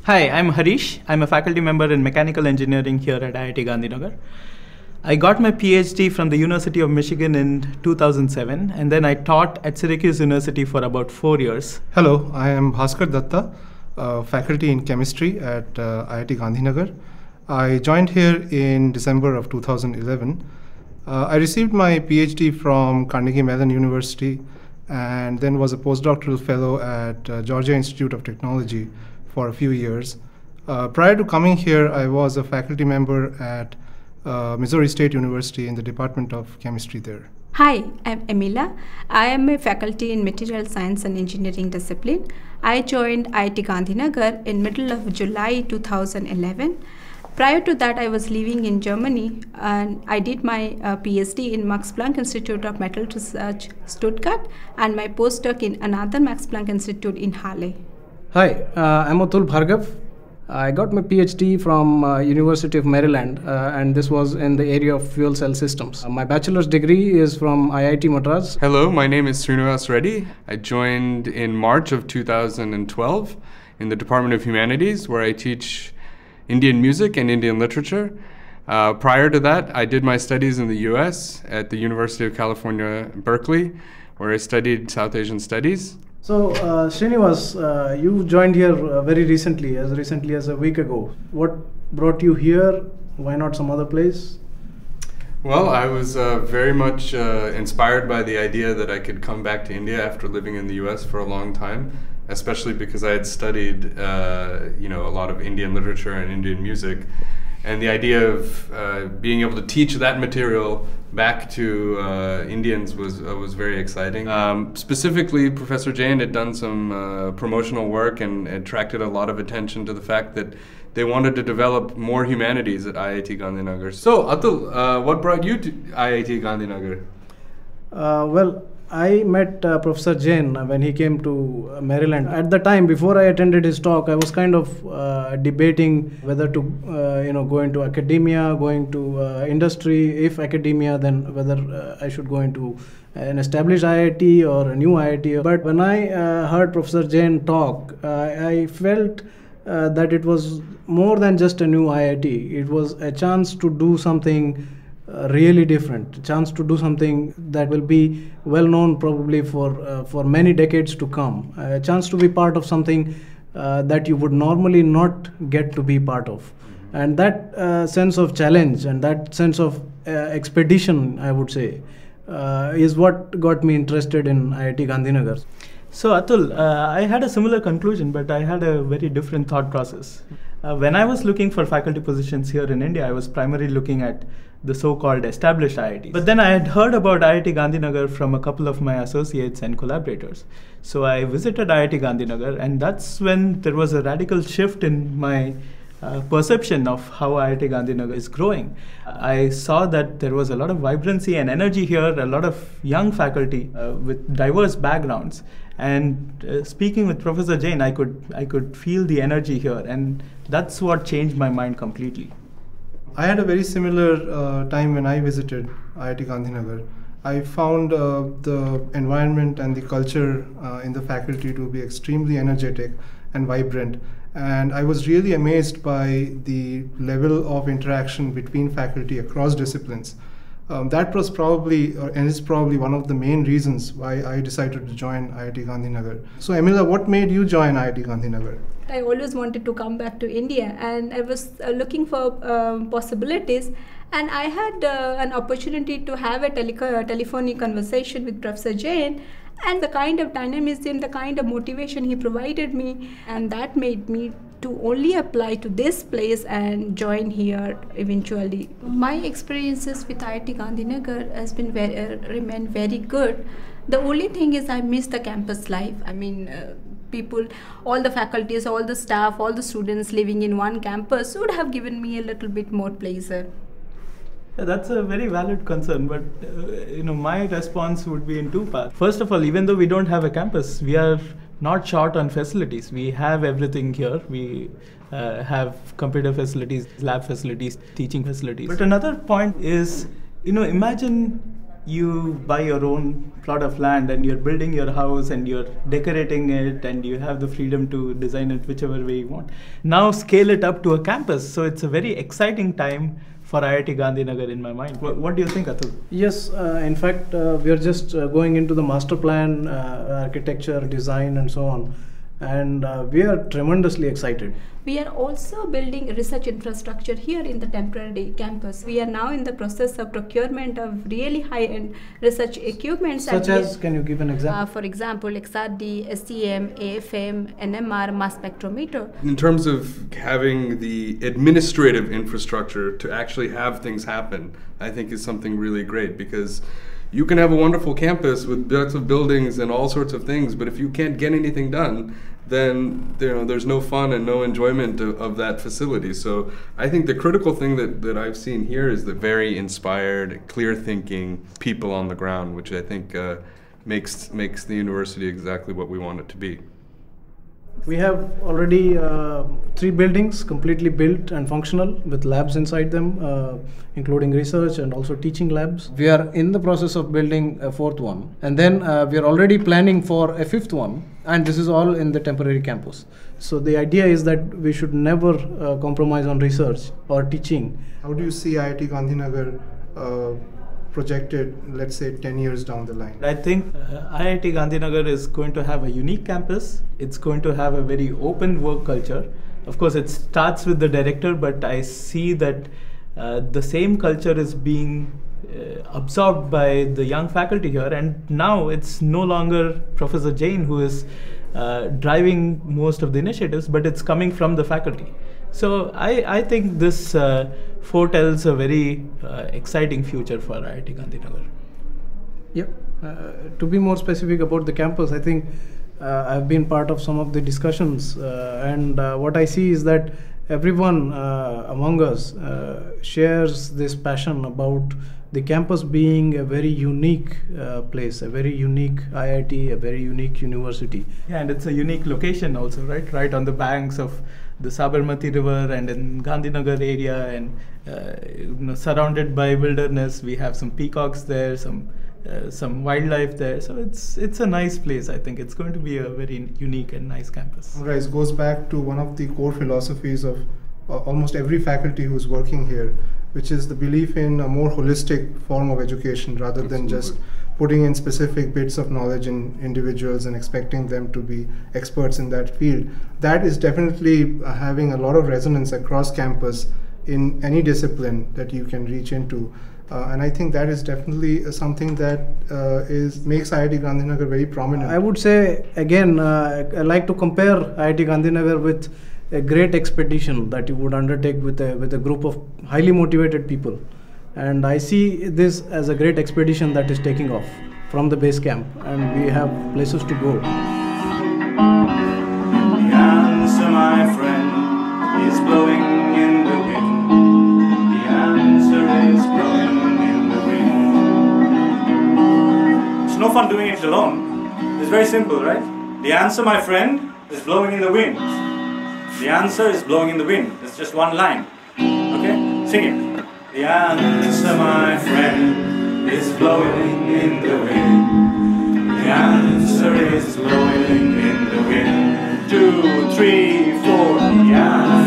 Hi, I'm Harish. I'm a faculty member in mechanical engineering here at IIT Gandhinagar. I got my PhD from the University of Michigan in 2007, and then I taught at Syracuse University for about 4 years. Hello, I am Bhaskar Datta, faculty in chemistry at IIT Gandhinagar. I joined here in December of 2011. I received my PhD from Carnegie Mellon University and then was a postdoctoral fellow at Georgia Institute of Technology for a few years. Prior to coming here, I was a faculty member at Missouri State University in the Department of Chemistry there. Hi, I'm Emila. I am a faculty in Material Science and Engineering discipline. I joined IIT Gandhinagar in middle of July 2011. Prior to that, I was living in Germany and I did my PhD in Max Planck Institute of Metal Research, Stuttgart, and my postdoc in another Max Planck Institute in Halle. Hi, I'm Atul Bhargav. I got my PhD from University of Maryland and this was in the area of fuel cell systems. My bachelor's degree is from IIT Madras. Hello, my name is Srinivas Reddy. I joined in March of 2012 in the Department of Humanities where I teach Indian music and Indian literature. Prior to that, I did my studies in the US at the University of California, Berkeley, where I studied South Asian studies. So, Srinivas, you joined here very recently as a week ago. What brought you here? Why not some other place? Well, I was very much inspired by the idea that I could come back to India after living in the US for a long time, especially because I had studied a lot of Indian literature and Indian music. And the idea of being able to teach that material back to Indians was very exciting. Specifically, Professor Jain had done some promotional work and attracted a lot of attention to the fact that they wanted to develop more humanities at IIT Gandhinagar. So, Atul, what brought you to IIT Gandhinagar? Well, I met Professor Jain when he came to Maryland. At the time, before I attended his talk, I was kind of debating whether to go into academia, going to industry. If academia, then whether I should go into an established IIT or a new IIT. But when I heard Professor Jain talk, I felt that it was more than just a new IIT. It was a chance to do something really different, a chance to do something that will be well known probably for many decades to come, a chance to be part of something that you would normally not get to be part of. And that sense of challenge and that sense of expedition, I would say, is what got me interested in IIT Gandhinagar. So, Atul, I had a similar conclusion, but I had a very different thought process. When I was looking for faculty positions here in India, I was primarily looking at the so-called established IITs. But then I had heard about IIT Gandhinagar from a couple of my associates and collaborators. So I visited IIT Gandhinagar, and that's when there was a radical shift in my perception of how IIT Gandhinagar is growing. I saw that there was a lot of vibrancy and energy here, a lot of young faculty with diverse backgrounds. And speaking with Professor Jain, I could feel the energy here, and that's what changed my mind completely. I had a very similar time when I visited IIT Gandhinagar. I found the environment and the culture in the faculty to be extremely energetic and vibrant. And I was really amazed by the level of interaction between faculty across disciplines. That was probably, and is probably one of the main reasons why I decided to join IIT Gandhinagar. So Emila, what made you join IIT Gandhinagar? I always wanted to come back to India and I was looking for possibilities, and I had an opportunity to have a telephonic conversation with Professor Jain, and the kind of dynamism, the kind of motivation he provided me, and that made me to only apply to this place and join here eventually. My experiences with IIT Gandhinagar has been remained very good. The only thing is I miss the campus life. I mean, people, all the faculties, all the staff, all the students living in one campus would have given me a little bit more pleasure. Yeah, that's a very valid concern, but my response would be in two parts. First of all, even though we don't have a campus, we are not short on facilities. We have everything here. We have computer facilities, lab facilities, teaching facilities. But another point is, imagine you buy your own plot of land and you're building your house and you're decorating it and you have the freedom to design it whichever way you want. Now scale it up to a campus. So it's a very exciting time for IIT Gandhinagar in my mind. What do you think, Atul? Yes, in fact, we are just going into the master plan, architecture, design, and so on. And we are tremendously excited. We are also building research infrastructure here in the temporary campus. We are now in the process of procurement of really high-end research equipment. Such as, can you give an example? For example, XRD, SEM, AFM, NMR, mass spectrometer. In terms of having the administrative infrastructure to actually have things happen, I think is something really great, because you can have a wonderful campus with lots of buildings and all sorts of things, but if you can't get anything done, then there's no fun and no enjoyment of that facility. So I think the critical thing that I've seen here is the very inspired, clear-thinking people on the ground, which I think makes the university exactly what we want it to be. We have already 3 buildings completely built and functional with labs inside them, including research and also teaching labs. We are in the process of building a 4th one, and then we are already planning for a 5th one, and this is all in the temporary campus. So the idea is that we should never compromise on research or teaching. How do you see IIT Gandhinagar projected, let's say, 10 years down the line? I think IIT Gandhinagar is going to have a unique campus. It's going to have a very open work culture. Of course, it starts with the director, but I see that the same culture is being absorbed by the young faculty here, and now it's no longer Professor Jain who is driving most of the initiatives, but it's coming from the faculty. So I think this foretells a very exciting future for IIT Gandhinagar. Yep. To be more specific about the campus, I think I've been part of some of the discussions, and what I see is that everyone among us shares this passion about the campus being a very unique place, a very unique IIT, a very unique university. Yeah, and it's a unique location also, right? Right on the banks of the Sabarmati River and in Gandhinagar area, and surrounded by wilderness. We have some peacocks there, some wildlife there. So it's a nice place. I think it's going to be a very unique and nice campus. Right, it goes back to one of the core philosophies of almost every faculty who's working here, which is the belief in a more holistic form of education rather than just putting in specific bits of knowledge in individuals and expecting them to be experts in that field. That is definitely having a lot of resonance across campus in any discipline that you can reach into. And I think that is definitely something that makes IIT Gandhinagar very prominent. I would say, again, I like to compare IIT Gandhinagar with a great expedition that you would undertake with a group of highly motivated people. And I see this as a great expedition that is taking off from the base camp, and we have places to go. The answer, my friend, is blowing in the wind. The answer is blowing in the wind. It's no fun doing it alone. It's very simple, right? The answer, my friend, is blowing in the wind. The answer is blowing in the wind. It's just one line. Okay? Sing it. The answer, my friend, is blowing in the wind. The answer is blowing in the wind. 2, 3, 4. The answer